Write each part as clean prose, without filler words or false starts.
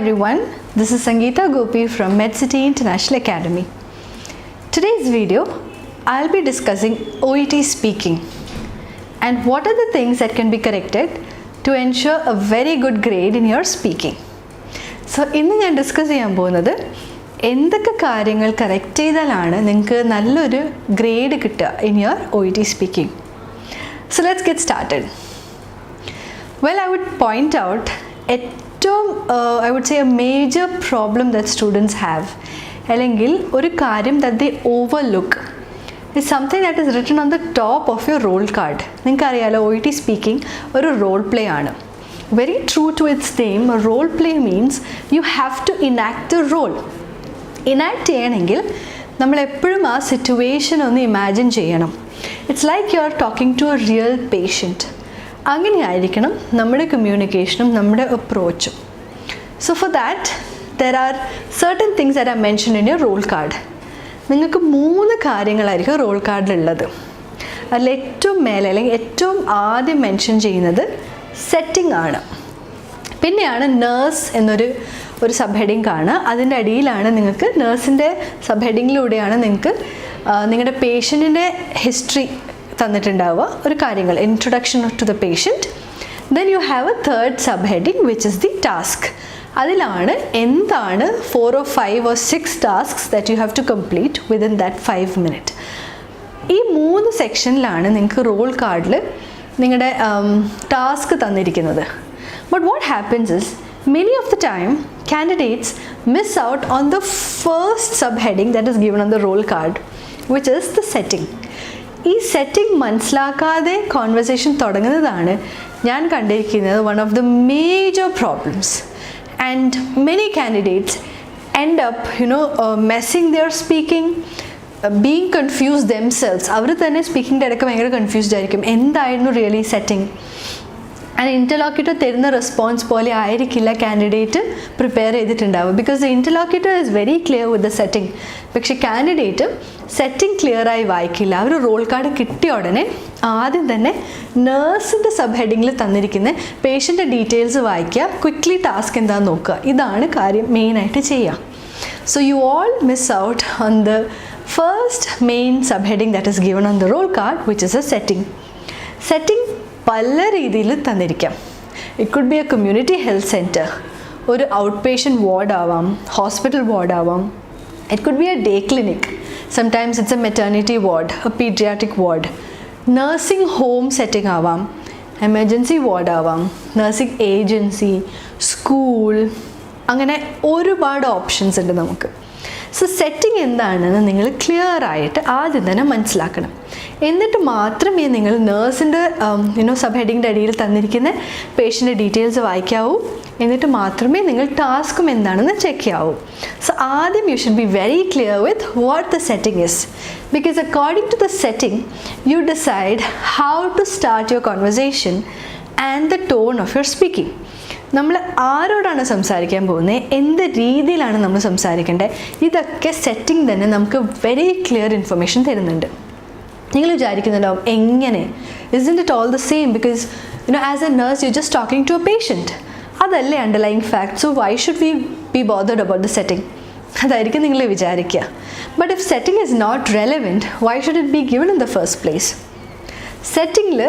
everyone, this is Sangeetha from MedCity International Academy. Today's video, I'll be discussing OET Speaking and what are the things that can be corrected to ensure a very good grade in your speaking. So, ഇന്ന് ഞാൻ discuss ചെയ്യാൻ പോകുന്നത് എന്തൊക്കെ കാര്യങ്ങൾ correct ചെയ്താലാണ് നിങ്ങൾക്ക് നല്ലൊരു grade കിട്ടുക in your OET Speaking. So, let's get started. Well, I would point out I would say a major problem that students have അല്ലെങ്കിൽ ഒരു കാര്യം that they overlook is something that is written on the top of your roll card. നിങ്ങൾക്കറിയാലോ OET Speaking ഒരു role play ആണ്. Very true to its name, a role play means you have to enact a role. Enact ചെയ്യണമെങ്കിൽ നമ്മൾ എപ്പോഴും ആ situation ഒന്ന് imagine ചെയ്യണം. It's like you are talking to a real patient. അങ്ങനെയായിരിക്കണം നമ്മുടെ കമ്മ്യൂണിക്കേഷനും നമ്മുടെ അപ്രോച്ചും. So for that, there are certain things that are mentioned in your roll card. നിങ്ങൾക്ക് 3 കാര്യങ്ങളായിരിക്കും റോൾ കാർഡിലുള്ളത്. അതിൽ ഏറ്റവും മേലെ അല്ലെങ്കിൽ ഏറ്റവും ആദ്യം മെൻഷൻ ചെയ്യുന്നത് സെറ്റിംഗ് ആണ്. പിന്നെയാണ് നേഴ്സ് എന്നൊരു സബ് ഹെഡിങ് കാണുക. അതിൻ്റെ അടിയിലാണ് നിങ്ങൾക്ക് നേഴ്സിൻ്റെ സബ് ഹെഡിങ്ങിലൂടെയാണ് നിങ്ങൾക്ക് നിങ്ങളുടെ പേഷ്യൻറ്റിൻ്റെ ഹിസ്റ്ററി തന്നിട്ടുണ്ടാവുക ഒരു കാര്യങ്ങൾ introduction to the patient. Then you have a third subheading which is the task. അതിലാണ് എന്താണ് 4 or 5 or 6 tasks that you have to complete within that 5 minutes. ഈ 3 സെക്ഷനിലാണ് നിങ്ങൾക്ക് റോൾ കാർഡിൽ നിങ്ങളുടെ ടാസ്ക് തന്നിരിക്കുന്നത്. But what happens is many of the time candidates miss out on the first subheading that is given on the roll card, which is the setting. ഈ setting മനസ്സിലാക്കാതെ conversation തുടങ്ങുന്നതാണ് ഞാൻ കണ്ടിരിക്കുന്നത് one of the major problems, and many candidates end up messing their speaking, being confused themselves. അവർ തന്നെ സ്പീക്കിങ്ങിൻ്റെ ഇടയ്ക്ക് ഭയങ്കര confused ആയിരിക്കും. എന്തായിരുന്നു really setting? And ഇൻ്റർലോക്യൂട്ടർ തരുന്ന റെസ്പോൺസ് പോലെ ആയിരിക്കില്ല കാൻഡിഡേറ്റ് പ്രിപ്പയർ ചെയ്തിട്ടുണ്ടാവുക. Because the interlocutor is very clear with the setting. പക്ഷേ കാൻഡിഡേറ്റ് സെറ്റിംഗ് ക്ലിയറായി വായിക്കില്ല. അവർ റോൾ കാർഡ് കിട്ടിയ ഉടനെ ആദ്യം തന്നെ നേഴ്സിൻ്റെ സബ് ഹെഡിങ്ങിൽ തന്നിരിക്കുന്ന പേഷ്യൻ്റെ ഡീറ്റെയിൽസ് വായിക്കുക, ക്വിക്ക്ലി ടാസ്ക് എന്താണെന്ന് നോക്കുക. ഇതാണ് കാര്യം മെയിനായിട്ട് ചെയ്യുക. So you all miss out on the first main sub heading that is given on the role card which is a setting. Setting പല രീതിയിൽ തന്നിരിക്കാം. It could be a community health centre, ഒരു ഔട്ട് പേഷ്യൻറ്റ് വാർഡ് ആവാം, hospital ward ആവാം. It could be a day clinic, sometimes it's a maternity ward, a paediatric ward, nursing home setting ആവാം, emergency ward ആവാം, nursing agency, school, അങ്ങനെ ഒരുപാട് options ഉണ്ട് നമുക്ക്. So setting എന്താണെന്ന് നിങ്ങൾ ക്ലിയർ ആയിട്ട് ആദ്യം തന്നെ മനസ്സിലാക്കണം. എന്നിട്ട് മാത്രമേ നിങ്ങൾ നേഴ്സിൻ്റെ സബ് ഹെഡിങ്ങിൻ്റെ അടിയിൽ തന്നിരിക്കുന്ന പേഷ്യൻ്റെ ഡീറ്റെയിൽസ് വായിക്കാവൂ. എന്നിട്ട് മാത്രമേ നിങ്ങൾ ടാസ്കും എന്താണെന്ന് ചെക്ക് ചെയ്യാവൂ. സോ ആദ്യം you should be very clear with what the setting is. Because according to the setting you decide how to start your conversation and the tone of your speaking. നമ്മൾ ആരോടാണ് സംസാരിക്കാൻ പോകുന്നത്, എന്ത് രീതിയിലാണ് നമ്മൾ സംസാരിക്കേണ്ടത്, ഇതൊക്കെ സെറ്റിംഗ് തന്നെ നമുക്ക് വെരി ക്ലിയർ ഇൻഫർമേഷൻ തരുന്നുണ്ട്. നിങ്ങൾ വിചാരിക്കുന്നുണ്ടാവും എങ്ങനെ, isn't it all the same? Because as a nurse you're just talking to a patient. അതല്ലേ underlying fact. So why should we be bothered about the setting? അതായിരിക്കും നിങ്ങൾ വിചാരിക്കുക. But if setting is not relevant, why should it be given in the first place? സെറ്റിംഗിൽ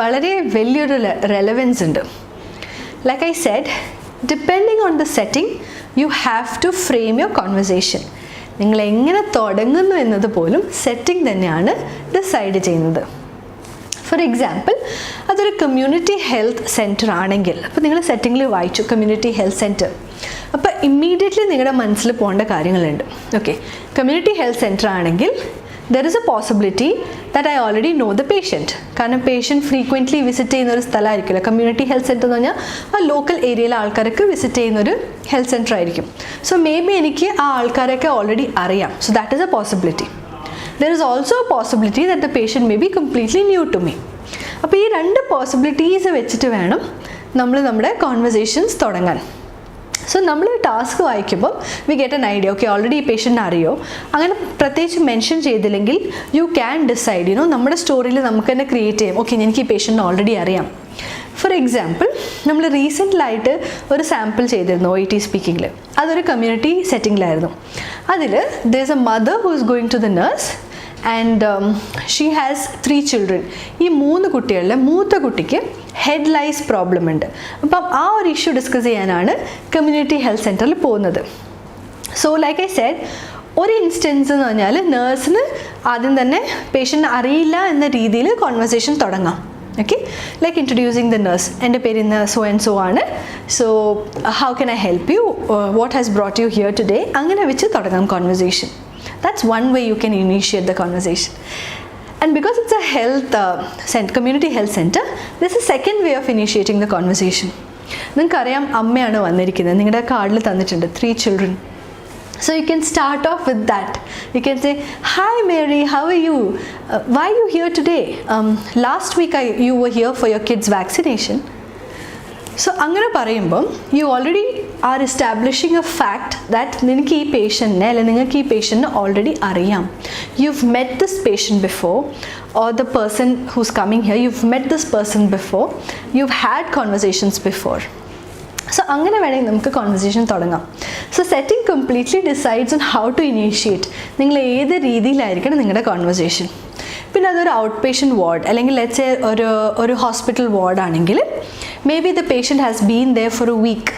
വളരെ വലിയൊരു relevance ഉണ്ട്. Like I said, depending on the setting, you have to frame your conversation. നിങ്ങൾ എങ്ങനെ തുടങ്ങുന്നു എന്നത് പോലും സെറ്റിംഗ് തന്നെയാണ് ഡിസൈഡ് ചെയ്യുന്നത്. ഫോർ എക്സാമ്പിൾ, അതൊരു കമ്മ്യൂണിറ്റി ഹെൽത്ത് സെൻറ്റർ ആണെങ്കിൽ, അപ്പോൾ നിങ്ങൾ സെറ്റിങ്ങിൽ വായിച്ചു കമ്മ്യൂണിറ്റി ഹെൽത്ത് സെൻറ്റർ, അപ്പോൾ ഇമ്മീഡിയറ്റ്ലി നിങ്ങളുടെ മനസ്സിൽ പോകേണ്ട കാര്യങ്ങളുണ്ട്. ഓക്കെ, കമ്മ്യൂണിറ്റി ഹെൽത്ത് സെൻറ്റർ ആണെങ്കിൽ there is a possibility that I already know the patient. കാരണം പേഷ്യൻറ്റ് ഫ്രീക്വൻ്റ്ലി വിസിറ്റ് ചെയ്യുന്ന ഒരു സ്ഥലമായിരിക്കില്ല. കമ്മ്യൂണിറ്റി ഹെൽത്ത് സെൻറ്റർ എന്ന് പറഞ്ഞാൽ ആ ലോക്കൽ ഏരിയയിലെ ആൾക്കാർക്ക് വിസിറ്റ് ചെയ്യുന്നൊരു ഹെൽത്ത് സെൻറ്റർ ആയിരിക്കും. സോ മേ ബി എനിക്ക് ആ ആൾക്കാരൊക്കെ ഓൾറെഡി അറിയാം. So that is a possibility. There is also a possibility that the patient may be completely new to me. അപ്പോൾ ഈ 2 പോസിബിലിറ്റീസ് വെച്ചിട്ട് വേണം നമ്മൾ നമ്മുടെ കോൺവെർസേഷൻസ് തുടങ്ങാൻ. സോ നമ്മൾ ടാസ്ക് വായിക്കുമ്പോൾ we get an idea. Okay, already ഈ പേഷ്യൻ്റ് അറിയോ, അങ്ങനെ പ്രത്യേകിച്ച് മെൻഷൻ ചെയ്തില്ലെങ്കിൽ യു ക്യാൻ ഡിസൈഡ് നമ്മുടെ സ്റ്റോറിയിൽ നമുക്ക് തന്നെ ക്രിയേറ്റ് ചെയ്യാം. ഓക്കെ, എനിക്ക് ഈ പേഷ്യൻറ്റിനെ ഓൾറെഡി അറിയാം. ഫോർ എക്സാമ്പിൾ നമ്മൾ റീസെൻ്റിലായിട്ട് ഒരു സാമ്പിൾ ചെയ്തിരുന്നു OET സ്പീക്കിങ്ങിൽ. അതൊരു കമ്മ്യൂണിറ്റി സെറ്റിങ്ങിലായിരുന്നു. അതിൽ there is a mother who is going to the nurse and she has 3 children. ഈ 3 കുട്ടികളിൽ മൂത്ത കുട്ടിക്ക് ഹെഡ് ലൈസ് പ്രോബ്ലം ഉണ്ട്. അപ്പം ആ ഒരു ഇഷ്യൂ ഡിസ്കസ് ചെയ്യാനാണ് കമ്മ്യൂണിറ്റി ഹെൽത്ത് സെൻറ്ററിൽ പോകുന്നത്. സോ ലൈക്ക് ഐ സെഡ്, ഒരു ഇൻസ്റ്റൻസ് എന്ന് പറഞ്ഞാൽ നേഴ്സിന് ആദ്യം തന്നെ പേഷ്യൻ്റ് അറിയില്ല എന്ന രീതിയിൽ കോൺവെർസേഷൻ തുടങ്ങാം. Okay, like introducing the nurse. എൻ്റെ പേര് ഇന്ന് സോ ആൻഡ് സോ ആണ്. So how can I help U, what has brought you here today, അങ്ങനെ വെച്ച് തുടങ്ങാം conversation. That's one way you can initiate the conversation. And because it's a community health center, there's a second way of initiating the conversation. നിങ്ങൾക്കറിയാം, അമ്മയാണ് വന്നിരിക്കുന്നത്, നിങ്ങളുടെ കാർഡിൽ തന്നിട്ടുണ്ട് 3 children. So you can start off with that. You can say, "Hi Mary, how are you? Why are you here today? Last week you were here for your kids' vaccination." So അങ്ങനെ പറയുമ്പം you already are establishing a fact that നിങ്ങൾക്ക് ഈ പേഷ്യൻറ്റിനെ അല്ലെങ്കിൽ നിങ്ങൾക്ക് ഈ പേഷ്യൻറ്റിനെ already അറിയാം. You've met this patient before, or the person who's coming here, you've met this person before, you've had conversations before. So അങ്ങനെ വേണമെങ്കിൽ നമുക്ക് കോൺവെർസേഷൻ തുടങ്ങാം. So setting completely decides on how to initiate. നിങ്ങൾ ഏത് രീതിയിലായിരിക്കണം നിങ്ങളുടെ conversation. പിന്നെ അതൊരു ഔട്ട് പേഷ്യൻറ്റ് വാർഡ് അല്ലെങ്കിൽ ലെറ്റ്സ് സേ ഒരു hospital വാർഡാണെങ്കിൽ may be the patient has been there for a week,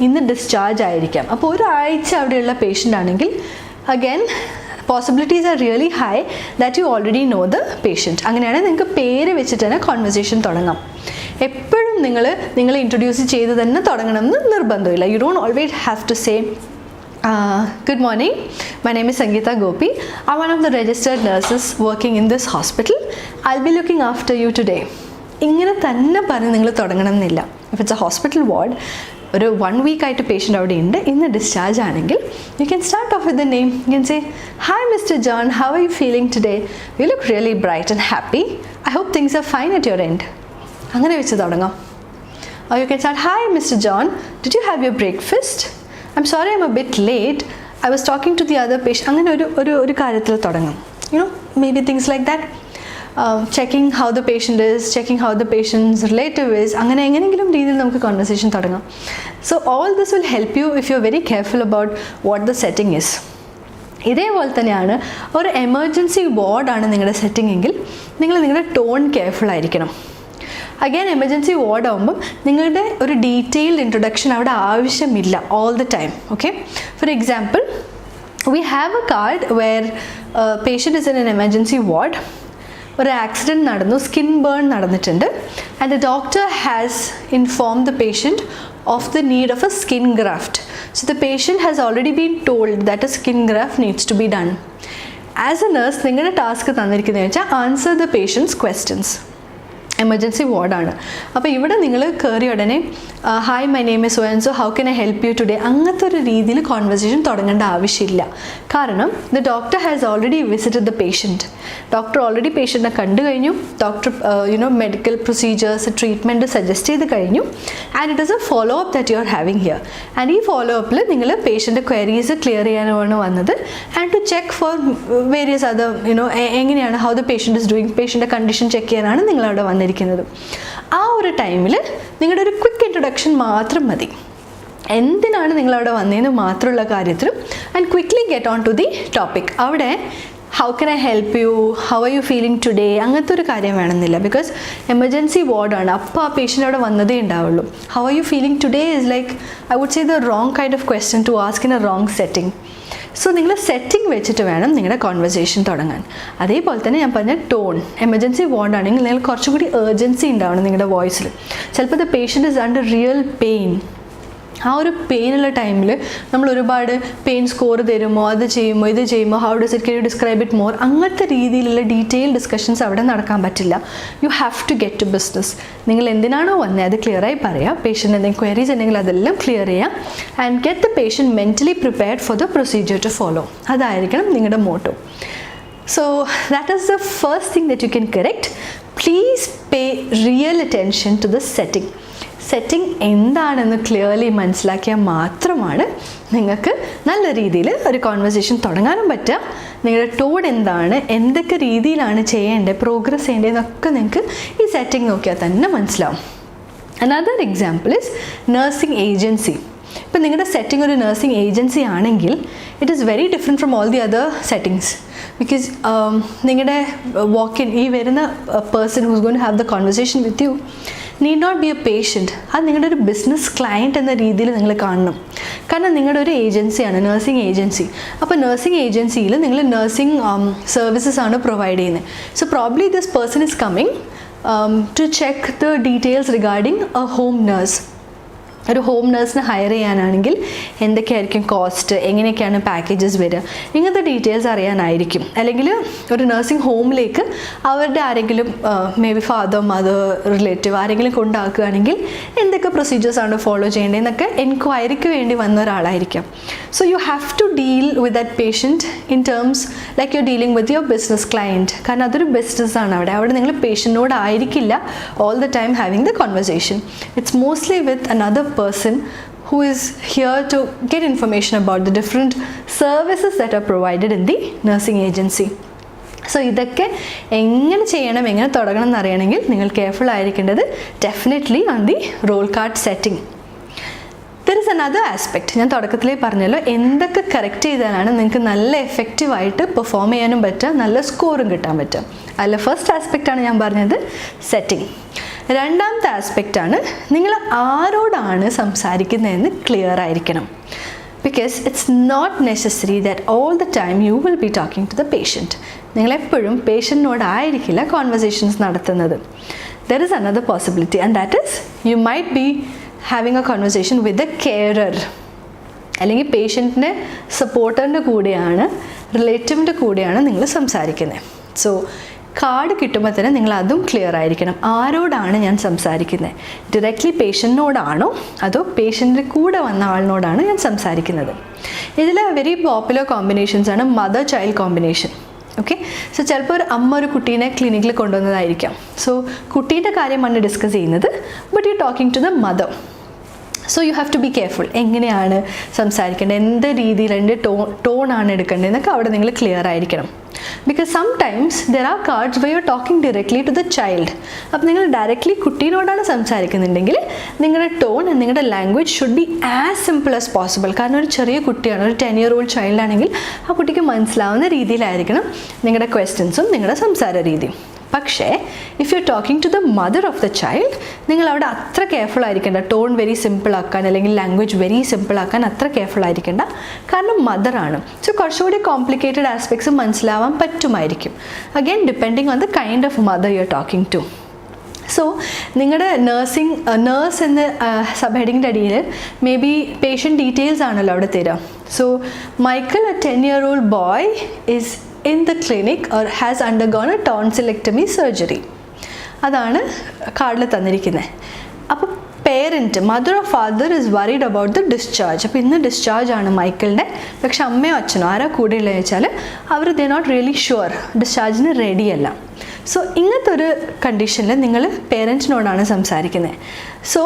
ഇന്ന് ഡിസ്ചാർജ് ആയിരിക്കാം. അപ്പോൾ ഒരാഴ്ച അവിടെയുള്ള പേഷ്യൻ്റ് ആണെങ്കിൽ again possibilities are really high that you already know the patient. അങ്ങനെയാണെങ്കിൽ നിങ്ങൾക്ക് പേര് വെച്ചിട്ട് തന്നെ കോൺവെർസേഷൻ തുടങ്ങാം. എപ്പോഴും നിങ്ങൾ ഇൻട്രൊഡ്യൂസ് ചെയ്ത് തന്നെ തുടങ്ങണമെന്ന് നിർബന്ധമില്ല. You don't always have to say, "Good morning, my name is Sangeetha Gopi. I'm one of the registered nurses working in this hospital. I'll be looking after you today." ഇങ്ങനെ തന്നെ പറഞ്ഞ് നിങ്ങൾ തുടങ്ങണം എന്നില്ല. If it's A hospital ward, ഒരു 1 week ആയിട്ട് patient അവിടെ ഉണ്ട്, ഇന്ന് ഡിസ്ചാർജ് ആണെങ്കിൽ U can start off with the name. You can say, "Hi Mr. John, how are you feeling today? You look really bright and happy. I hope things are fine at your end." അങ്ങനെ വെച്ച് തുടങ്ങാം. Or you can start, "Hi Mr. John, did you have your breakfast? I'm sorry I'm a bit late. I was talking to the other patient." അങ്ങനെ ഒരു കാര്യത്തിൽ തുടങ്ങും. Maybe things like that. Checking how the patient is, checking how the patient's relative is. അങ്ങനെ എങ്ങനെയെങ്കിലും രീതിയിൽ നമുക്ക് conversation തുടങ്ങാം. So all this will help you if you're very careful about what the setting is. ഇതേപോലെ തന്നെയാണ് ഒരു emergency വാർഡാണ് നിങ്ങളുടെ setting എങ്കിൽ നിങ്ങളുടെ ടോൺ കെയർഫുൾ ആയിരിക്കണം. അഗൈൻ എമർജൻസി വാർഡ് ആകുമ്പം നിങ്ങളുടെ ഒരു ഡീറ്റെയിൽഡ് ഇൻട്രൊഡക്ഷൻ അവിടെ ആവശ്യമില്ല all the time. Okay, for example, we have a card where patient is in an emergency ward. ഒരു ആക്സിഡൻറ്റ് നടന്നു, സ്കിൻ ബേൺ നടന്നിട്ടുണ്ട്, and the doctor has informed the patient of the need of a skin graft. So the patient has already been told that a skin graft needs to be done. As A nurse നിങ്ങളുടെ task തന്നിരിക്കുന്നതെന്ന് വെച്ചാൽ answer the patient's questions. Emergency വാർഡാണ്. അപ്പോൾ ഇവിടെ നിങ്ങൾ കയറി ഉടനെ "hi my name is so and so, how can I help you today" അങ്ങനത്തെ ഒരു രീതിയിൽ കോൺവെർസേഷൻ തുടങ്ങേണ്ട ആവശ്യമില്ല. കാരണം the doctor has already visited the patient. Doctor already പേഷ്യൻറ്റിനെ കണ്ടു കഴിഞ്ഞു. Doctor medical procedures, treatment suggest ചെയ്ത് കഴിഞ്ഞു. And it is a follow up that you are having here. And ഈ ഫോളോ അപ്പിൽ നിങ്ങൾ പേഷ്യൻ്റെ ക്വയറീസ് ക്ലിയർ ചെയ്യാനാണ് വന്നത്. And to check for various other എങ്ങനെയാണ് how the patient is doing, പേഷ്യൻ്റെ condition check ചെയ്യാനാണ് നിങ്ങളവിടെ വന്നിരിക്കുന്നത്. ആ ഒരു ടൈമിൽ നിങ്ങളുടെ ഒരു ക്വിക്ക് ഇൻട്രൊഡക്ഷൻ മാത്രം മതി. എന്തിനാണ് നിങ്ങളവിടെ വന്നതെന്ന് മാത്രമുള്ള കാര്യത്തിലും and quickly get on to the topic. അവിടെ "how can I help you, how are you feeling today" അങ്ങനത്തെ ഒരു കാര്യം വേണമെന്നില്ല. ബിക്കോസ് എമർജൻസി വാർഡാണ്. അപ്പോൾ ആ പേഷ്യൻ്റ് അവിടെ വന്നതേ ഉണ്ടാവുള്ളൂ. "How are you feeling today" is like I would say the wrong kind of question to ask in a wrong setting. So നിങ്ങൾ സെറ്റിംഗ് വെച്ചിട്ട് വേണം നിങ്ങളുടെ കോൺവെർസേഷൻ തുടങ്ങാൻ. അതേപോലെ തന്നെ ഞാൻ പറഞ്ഞ ടോൺ, എമർജൻസി വാർഡാണെങ്കിൽ നിങ്ങൾ കുറച്ചും കൂടി ഏർജൻസി ഉണ്ടാവണം നിങ്ങളുടെ വോയിസിൽ. ചിലപ്പോൾ the patient is under real pain. ആ ഒരു പെയിനുള്ള ടൈമിൽ നമ്മൾ ഒരുപാട് പെയിൻ സ്കോർ തരുമോ, അത് ചെയ്യുമോ, ഇത് ചെയ്യുമോ, how does it, can you describe it more, അങ്ങനത്തെ രീതിയിലുള്ള ഡീറ്റെയിൽ ഡിസ്കഷൻസ് അവിടെ നടക്കാൻ പറ്റില്ല. You have to get to business. നിങ്ങൾ എന്തിനാണോ വന്നത് അത് ക്ലിയറായി പറയാം. പേഷ്യൻ്റ് എന്തെങ്കിലും ക്വയറീസ് ഉണ്ടെങ്കിൽ അതെല്ലാം ക്ലിയർ ചെയ്യാം. And get the patient mentally prepared for the procedure to follow. അതായിരിക്കണം നിങ്ങളുടെ motto. So that is the first thing that you can correct. Please pay real attention to the setting. Setting എന്താണെന്ന് clearly മനസ്സിലാക്കിയാൽ മാത്രമാണ് നിങ്ങൾക്ക് നല്ല രീതിയിൽ ഒരു conversation തുടങ്ങാനും പറ്റുക. നിങ്ങളുടെ ടോൺ എന്താണ്, എന്തൊക്കെ രീതിയിലാണ് ചെയ്യേണ്ടത്, പ്രോഗ്രസ് ചെയ്യേണ്ടതെന്നൊക്കെ നിങ്ങൾക്ക് ഈ സെറ്റിംഗ് നോക്കിയാൽ തന്നെ മനസ്സിലാവും. Another example is nursing agency. ഇപ്പോൾ നിങ്ങളുടെ സെറ്റിംഗ് ഒരു നഴ്സിംഗ് ഏജൻസി ആണെങ്കിൽ it is very different from all the other settings. Because നിങ്ങളുടെ വാക്ക്-ഇൻ ഈ വരുന്ന person who's going to have the conversation with you need not be a patient. അത് നിങ്ങളുടെ ഒരു ബിസിനസ് ക്ലയൻറ്റ് എന്ന രീതിയിൽ നിങ്ങൾ കാണണം. കാരണം നിങ്ങളുടെ ഒരു ഏജൻസിയാണ്, നഴ്സിംഗ് ഏജൻസി. അപ്പോൾ നഴ്സിംഗ് ഏജൻസിയിൽ നിങ്ങൾ നഴ്സിംഗ് സർവീസസ് ആണ് പ്രൊവൈഡ് ചെയ്യുന്നത്. So probably this person is coming to check the details regarding a home nurse. ഒരു ഹോം നേഴ്സിനെ ഹയർ ചെയ്യാനാണെങ്കിൽ എന്തൊക്കെയായിരിക്കും കോസ്റ്റ്, എങ്ങനെയൊക്കെയാണ് പാക്കേജസ് വരിക, ഇങ്ങനത്തെ ഡീറ്റെയിൽസ് അറിയാനായിരിക്കും. അല്ലെങ്കിൽ ഒരു നഴ്സിംഗ് ഹോമിലേക്ക് അവരുടെ ആരെങ്കിലും may be father mother relative ആരെങ്കിലും കൊണ്ടാക്കുകയാണെങ്കിൽ എന്തൊക്കെ പ്രൊസീജിയേഴ്സാണ് ഫോളോ ചെയ്യേണ്ടതെന്നൊക്കെ എൻക്വയറിക്ക് വേണ്ടി വന്ന ഒരാളായിരിക്കാം. So you have to deal with that patient in terms like you dealing with your business client. കാരണം അതൊരു ബിസിനസ്സാണ്. അവിടെ നിങ്ങൾ പേഷ്യൻറ്റിനോടായിരിക്കില്ല all the time having the conversation. It's mostly with another person who is here to get information about the different services that are provided in the nursing agency. So ഇതൊക്കെ എങ്ങനെ ചെയ്യണം, എങ്ങനെ തുടങ്ങണം എന്നറിയണമെങ്കിൽ നിങ്ങൾ കെയർഫുൾ ആയിരിക്കേണ്ടത് definitely on the role card setting. There is another aspect. ഞാൻ തുടക്കത്തിലേ പറഞ്ഞല്ലോ എന്തൊക്കെ കറക്റ്റ് ചെയ്താലാണ് നിങ്ങൾക്ക് നല്ല എഫക്റ്റീവായിട്ട് പെർഫോം ചെയ്യാനും പറ്റുക, നല്ല സ്കോറും കിട്ടാൻ പറ്റുക. അതിൽ ഫസ്റ്റ് ആസ്പെക്റ്റാണ് ഞാൻ പറഞ്ഞത് സെറ്റിംഗ്. രണ്ടാമത്തെ ആസ്പെക്റ്റാണ് നിങ്ങൾ ആരോടാണ് സംസാരിക്കുന്നതെന്ന് ക്ലിയർ ആയിരിക്കണം. Because it's not necessary that all the time you will be talking to the patient. നിങ്ങളെപ്പോഴും പേഷ്യൻറ്റിനോടായിരിക്കില്ല കോൺവെർസേഷൻസ് നടത്തുന്നത്. There is another possibility and that is you might be having a conversation with a carer. അല്ലെങ്കിൽ പേഷ്യൻറ്റിൻ്റെ സപ്പോർട്ടറിൻ്റെ കൂടെയാണ്, റിലേറ്റീവിൻ്റെ കൂടെയാണ് നിങ്ങൾ സംസാരിക്കുന്നത്. So card കിട്ടുമ്പോൾ തന്നെ നിങ്ങൾ അതും ക്ലിയർ ആയിരിക്കണം. ആരോടാണ് ഞാൻ സംസാരിക്കുന്നത്? ഡയറക്റ്റ്ലി പേഷ്യൻറ്റിനോടാണോ അതോ പേഷ്യൻറ്റിൻ്റെ കൂടെ വന്ന ആളിനോടാണ് ഞാൻ സംസാരിക്കുന്നത്? ഇതിൽ വെരി പോപ്പുലർ കോമ്പിനേഷൻസ് ആണ് mother child combination. Okay, so ചിലപ്പോൾ ഒരു അമ്മ ഒരു കുട്ടീനെ ക്ലിനിക്കിൽ കൊണ്ടുവന്നതായിരിക്കാം. സോ കുട്ടീൻ്റെ കാര്യമാണ് ഡിസ്കസ് ചെയ്യുന്നത്, but you talking to the mother. So you have to be careful. എങ്ങനെയാണ് സംസാരിക്കേണ്ടത്, എന്ത് രീതിയിൽ എൻ്റെ ടോണാണ് എടുക്കേണ്ടതെന്നൊക്കെ അവിടെ നിങ്ങൾ ക്ലിയർ ആയിരിക്കണം. Because sometimes there are cards why you talking directly to the child. അപ്പോൾ നിങ്ങൾ ഡയറക്ട്ലി കുട്ടീനോടാണ് സംസാരിക്കുന്നുണ്ടെങ്കിൽ നിങ്ങളുടെ ടോൺ, നിങ്ങളുടെ language should be as simple as possible. കാരണം ഒരു ചെറിയ കുട്ടിയാണ്, ഒരു 10-year-old ചൈൽഡ് ആണെങ്കിൽ ആ കുട്ടിക്ക് മനസ്സിലാവുന്ന രീതിയിലായിരിക്കണം നിങ്ങളുടെ ക്വസ്റ്റ്യൻസും നിങ്ങളുടെ സംസാര രീതിയും. പക്ഷേ if you talking to the mother of the child, നിങ്ങൾ അവിടെ അത്ര കെയർഫുൾ ആയിരിക്കേണ്ട. ടോൺ വെരി സിമ്പിൾ ആക്കാൻ അല്ലെങ്കിൽ ലാംഗ്വേജ് വെരി സിമ്പിൾ ആക്കാൻ അത്ര കെയർഫുൾ ആയിരിക്കേണ്ട. കാരണം മദറാണ്. സോ കുറച്ചുകൂടി കോംപ്ലിക്കേറ്റഡ് ആസ്പെക്ട്സ് മനസ്സിലാവാൻ പറ്റുമായിരിക്കും. Again depending on the kind of mother you are talking to. So നിങ്ങളുടെ നേഴ്സ് എന്ന സബ് ഹെഡിങ്ങിൻ്റെ അടിയിൽ മേ ബി പേഷ്യൻറ്റ് ഡീറ്റെയിൽസ് ആണല്ലോ അവിടെ തരാം. So Michael, a 10-year-old boy, is in the clinic or has undergone a tonsillectomy surgery. അതാണ് കാർഡിൽ തന്നിരിക്കുന്നത്. അപ്പോൾ parent, mother or father is worried about the discharge. അപ്പോൾ ഇന്ന് ഡിസ്ചാർജ് ആണ് മൈക്കിളിൻ്റെ. പക്ഷെ അമ്മയോ അച്ഛനോ ആരാ കൂടെ ഉള്ളതെന്ന് വെച്ചാൽ അവർ ദേ നോട്ട് റിയലി ഷുവർ, ഡിസ്ചാർജിന് റെഡിയല്ല. സോ ഇങ്ങനത്തെ ഒരു കണ്ടീഷനിൽ നിങ്ങൾ പേരൻറ്റിനോടാണ് സംസാരിക്കുന്നത്. So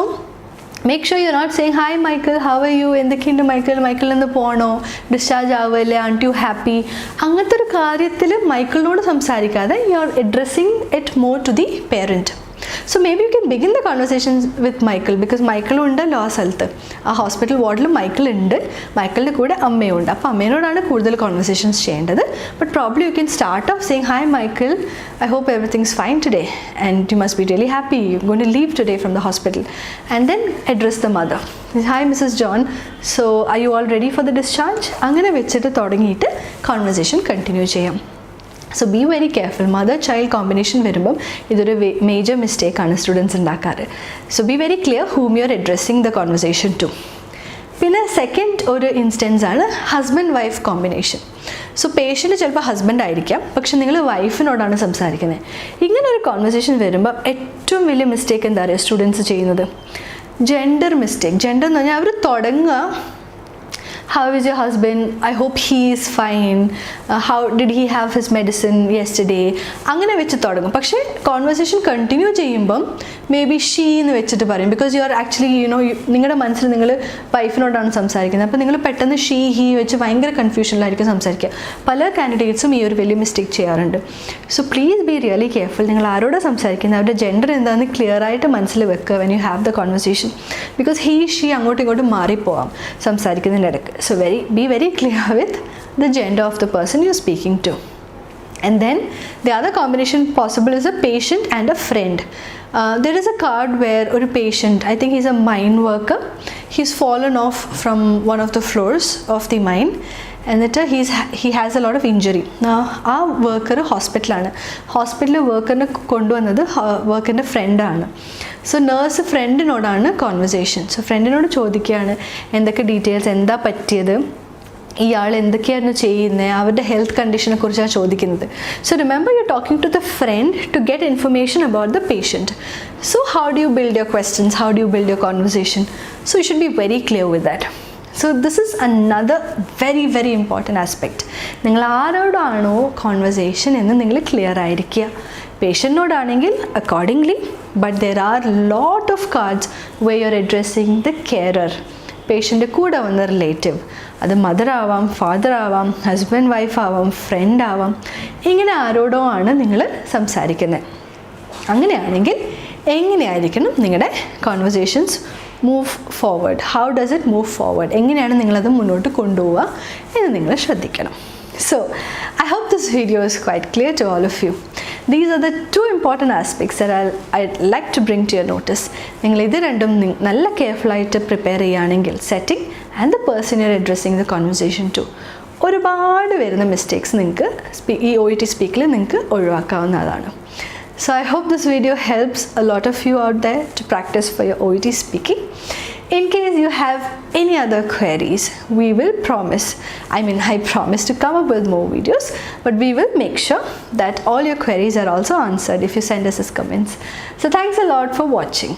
make sure you are not saying hi Michael, how are you, എന്തൊക്കെയുണ്ട് മൈക്കിളിൽ നിന്ന് പോകണോ, ഡിസ്ചാർജ് ആവുമല്ലേ, ആൻഡ് യു ഹാപ്പി, അങ്ങനത്തെ ഒരു കാര്യത്തിൽ മൈക്കിളിനോട് സംസാരിക്കാതെ you are addressing it more to the parent. So maybe you can begin the conversations with Michael because Michael ഉണ്ടല്ലോ ആ സ്ഥലത്ത്, ആ ഹോസ്പിറ്റൽ വാർഡിൽ മൈക്കിൾ ഉണ്ട്, മൈക്കിളിൻ്റെ കൂടെ അമ്മയുണ്ട്. അപ്പോൾ അമ്മയോടാണ് കൂടുതൽ കോൺവെർസേഷൻസ് ചെയ്യേണ്ടത്. But probably you can start off saying hi Michael, I hope everything's fine today and you must be really happy you going to leave today from the hospital. And then address the mother, hi Mrs John, so are you all ready for the discharge? അങ്ങനെ വെച്ചിട്ട് തുടങ്ങിയിട്ട് conversation continue ചെയ്യാം. So be very careful. Mother child combination വരുമ്പം ഇതൊരു major മിസ്റ്റേക്കാണ് students ഉണ്ടാക്കാറ്. So be very clear whom you are addressing the conversation to. പിന്നെ second ഒരു ഇൻസ്റ്റൻസ് ആണ് husband wife combination. So patient ചിലപ്പോൾ ഹസ്ബൻഡ് ആയിരിക്കാം, പക്ഷെ നിങ്ങൾ വൈഫിനോടാണ് സംസാരിക്കുന്നത്. ഇങ്ങനെ ഒരു കോൺവെർസേഷൻ വരുമ്പോൾ ഏറ്റവും വലിയ മിസ്റ്റേക്ക് എന്താ പറയുക സ്റ്റുഡൻസ് ചെയ്യുന്നത്? Gender mistake. ജെൻഡർ എന്ന് പറഞ്ഞാൽ അവർ തുടങ്ങുക how is your husband, I hope he is fine, how did he have his medicine yesterday, അങ്ങനെ വെച്ച് തുടങ്ങും. പക്ഷേ കോൺവെർസേഷൻ കണ്ടിന്യൂ ചെയ്യുമ്പം മേ ബി ഷീ എന്ന് വെച്ചിട്ട് പറയും. ബിക്കോസ് യു ആർ ആക്ച്വലി നിങ്ങളുടെ മനസ്സിൽ നിങ്ങൾ വൈഫിനോടാണ് സംസാരിക്കുന്നത്. അപ്പോൾ നിങ്ങൾ പെട്ടെന്ന് ഷീ ഹീ വെച്ച് ഭയങ്കര കൺഫ്യൂഷനിലായിരിക്കും സംസാരിക്കുക. പല കാൻഡിഡേറ്റ്സും ഈ ഒരു വലിയ മിസ്റ്റേക്ക് ചെയ്യാറുണ്ട്. So please be really careful. നിങ്ങൾ ആരോടാണ് സംസാരിക്കുന്നത്, അവരുടെ ജെൻഡർ എന്താണെന്ന് ക്ലിയർ ആയിട്ട് മനസ്സിൽ വെക്കുക when you have the conversation. Because he she അങ്ങോട്ടും ഇങ്ങോട്ടും മാറിപ്പോവാം സംസാരിക്കുന്നതിൻ്റെ ഇടയ്ക്ക്. So be very clear with the gender of the person you're speaking to. And then the other combination possible is a patient and a friend. There is a card where a patient, I think he's a mine worker, he's fallen off from one of the floors of the mine, and he has a lot of injury. Now ആ worker ഹോസ്പിറ്റലിൽ വർക്കറിനെ കൊണ്ടുവന്നത് വർക്കറിൻ്റെ ഫ്രണ്ടാണ്. So nurse ഫ്രണ്ടിനോടാണ് conversation. So ഫ്രണ്ടിനോട് ചോദിക്കുകയാണ് എന്തൊക്കെ ഡീറ്റെയിൽസ്, എന്താ പറ്റിയത്, ഇയാൾ എന്തൊക്കെയായിരുന്നു ചെയ്യുന്നത്, അവരുടെ ഹെൽത്ത് കണ്ടീഷനെ കുറിച്ചാണ് ചോദിക്കുന്നത്. So remember you talking to the friend to get information about the patient. So how do you build your questions, how do you build your conversation? So you should be very clear with that. So this is another very very important aspect. നിങ്ങൾ ആരോടാണോ conversation എന്ന് നിങ്ങൾ clear ആയിരിക്കുക. പേഷ്യൻറ്റിനോടാണെങ്കിൽ accordingly, but there are lot of cards way you are addressing the carer. പേഷ്യൻ്റെ കൂടെ വന്ന relative, അത് മദർ ആവാം, ഫാദർ ആവാം, ഹസ്ബൻഡ് വൈഫ് ആവാം, ഫ്രണ്ട് ആവാം, ഇങ്ങനെ ആരോടോ ആണ് നിങ്ങൾ സംസാരിക്കുന്നത്. അങ്ങനെയാണെങ്കിൽ എങ്ങനെയായിരിക്കണം നിങ്ങളുടെ conversations move forward? How does it move forward? എങ്ങനെയാണ് നിങ്ങളത് മുന്നോട്ട് കൊണ്ടുപോവുക എന്ന് നിങ്ങൾ ശ്രദ്ധിക്കണം. So I hope this video is quite clear to all of you. These are the two important aspects that I'd like to bring to your notice. നിങ്ങൾ ഇത് രണ്ടും നല്ല കെയർഫുള്ളായിട്ട് പ്രിപ്പയർ ചെയ്യുകയാണെങ്കിൽ setting and the person you are addressing the conversation to, ഒരുപാട് വരുന്ന mistakes നിങ്ങൾക്ക് ഈ OET സ്പീക്കിൽ നിങ്ങൾക്ക് ഒഴിവാക്കാവുന്നതാണ്. So I hope this video helps a lot of you out there to practice for your OET speaking. In case you have any other queries, I promise to come up with more videos, but we will make sure that all your queries are also answered if you send us as comments. So thanks a lot for watching.